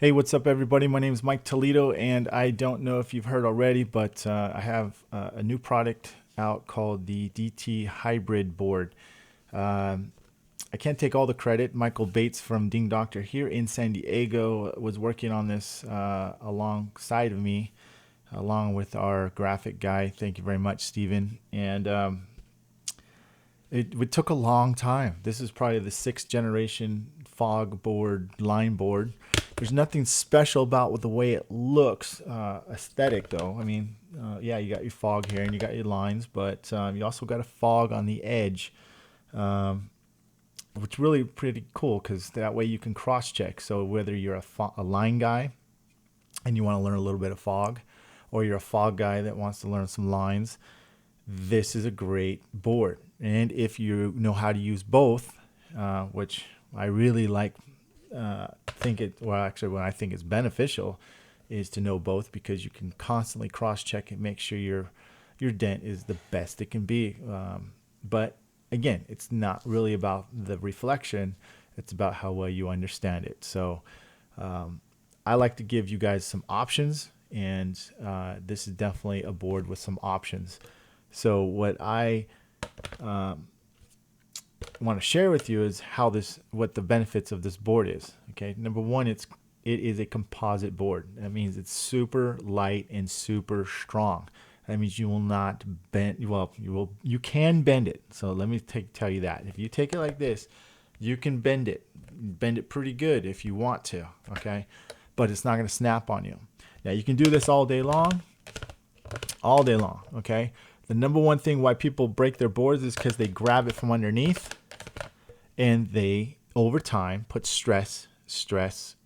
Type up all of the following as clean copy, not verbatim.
Hey, what's up, everybody? My name is Mike Toledo, and I don't know if you've heard already, but I have a new product out called the DT Hybrid Board. Um, I can't take all the credit. Michael Bates from Ding Doctor here in San Diego was working on this alongside of me, along with our graphic guy. Thank you very much, Steven. And it took a long time. This is probably the sixth generation fog board, line board. There's nothing special about the way it looks, aesthetic though. I mean, yeah, you got your fog here and you got your lines, but you also got a fog on the edge, which really pretty cool because that way you can cross check. So whether you're a line guy and you want to learn a little bit of fog, or you're a fog guy that wants to learn some lines, this is a great board. And if you know how to use both, which I really like, when I think it's beneficial is to know both, because you can constantly cross-check and make sure your dent is the best it can be. But again, it's not really about the reflection. It's about how well you understand it. So I like to give you guys some options, and this is definitely a board with some options. So what I want to share with you is what the benefits of this board is. Okay, number one, it is a composite board. That means it's super light and super strong. That means you will not bend. Well, you can bend it. So let me tell you that if you take it like this, you can bend it pretty good if you want to. Okay, but it's not going to snap on you. Now you can do this all day long. Okay. The number one thing why people break their boards is because they grab it from underneath, and they, over time, put stress,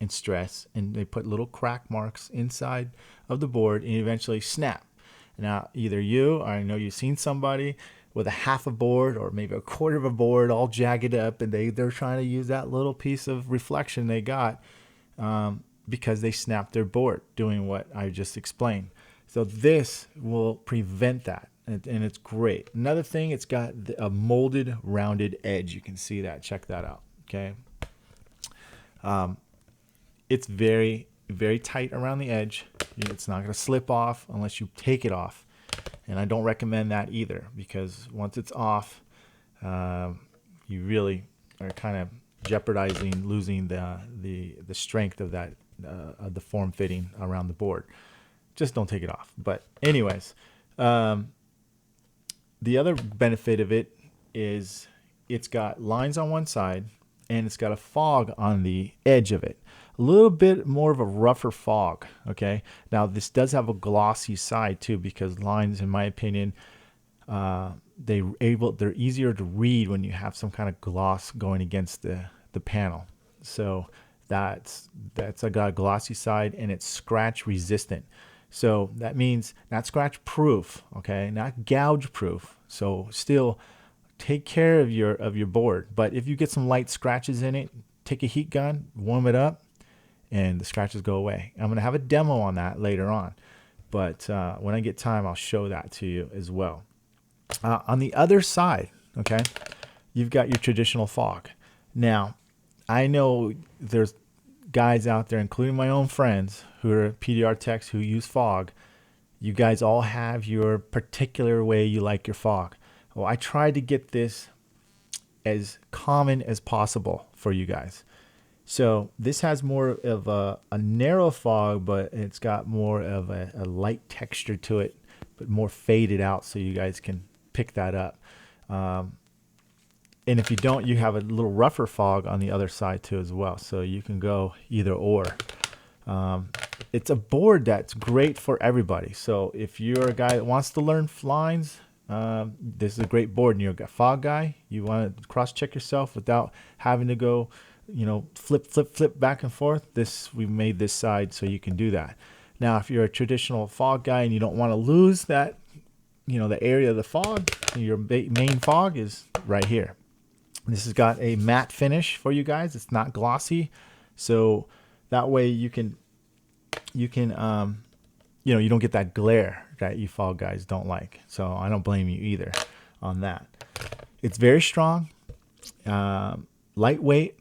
and they put little crack marks inside of the board and eventually snap. Now, either you, or I know you've seen somebody with a half a board or maybe a quarter of a board all jagged up, and they're trying to use that little piece of reflection they got because they snapped their board doing what I just explained. So this will prevent that. And it's great. Another thing, it's got a molded rounded edge. You can see that. Check that out. Okay. It's very, very tight around the edge. It's not going to slip off unless you take it off. And I don't recommend that either, because once it's off, you really are kind of jeopardizing losing the strength of that of the form fitting around the board. Just don't take it off. But anyways, the other benefit of it is it's got lines on one side and it's got a fog on the edge of it. A little bit more of a rougher fog. Okay. Now this does have a glossy side too, because lines, in my opinion, they're easier to read when you have some kind of gloss going against the panel. So that's got a glossy side, and it's scratch resistant. So that means not scratch proof, okay, not gouge proof. So still take care of your board. But if you get some light scratches in it, take a heat gun, warm it up, and the scratches go away. I'm gonna have a demo on that later on, but when I get time, I'll show that to you as well. On the other side, okay, you've got your traditional fog. Now, I know there's guys out there, including my own friends, who are PDR techs who use fog. You guys all have your particular way you like your fog. Well, I tried to get this as common as possible for you guys. So this has more of a narrow fog, but it's got more of a light texture to it, but more faded out, so you guys can pick that up. And if you don't, you have a little rougher fog on the other side too as well. So you can go either or. It's a board that's great for everybody. So if you're a guy that wants to learn lines, this is a great board. And you're a fog guy, you want to cross-check yourself without having to go, flip back and forth. We made this side so you can do that. Now, if you're a traditional fog guy and you don't want to lose that, the area of the fog, your main fog is right here. This has got a matte finish for you guys. It's not glossy, so that way you don't get that glare that you fog guys don't like. So I don't blame you either on that. It's very strong, lightweight.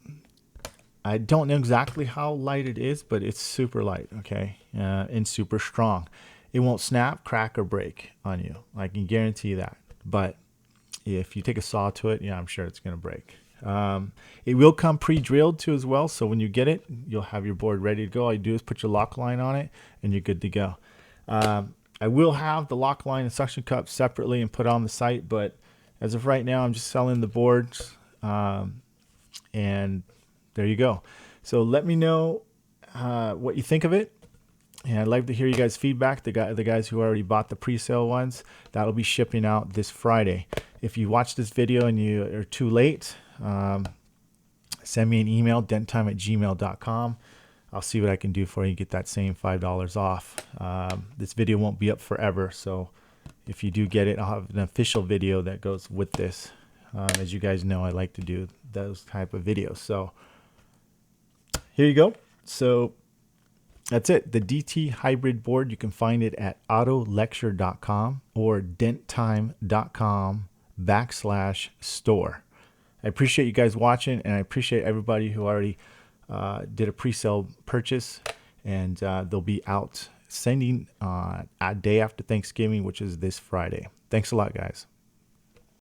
I don't know exactly how light it is, but it's super light, okay, and super strong. It won't snap, crack, or break on you. I can guarantee that. But if you take a saw to it, yeah, I'm sure it's going to break. It will come pre-drilled too as well, so when you get it, you'll have your board ready to go. All you do is put your lock line on it, and you're good to go. I will have the lock line and suction cup separately and put on the site, but as of right now, I'm just selling the boards, and there you go. So let me know what you think of it. And I'd like to hear you guys' feedback. The guys who already bought the pre-sale ones, that'll be shipping out this Friday. If you watch this video and you are too late, send me an email, denttime@gmail.com. I'll see what I can do for you. Get that same $5 off. This video won't be up forever, so if you do get it, I'll have an official video that goes with this. As you guys know, I like to do those type of videos. So here you go. So that's it. The DT hybrid board, you can find it at autolecture.com or denttime.com/store. I appreciate you guys watching, and I appreciate everybody who already did a pre-sale purchase, and they'll be out sending a day after Thanksgiving, which is this Friday. Thanks a lot, guys.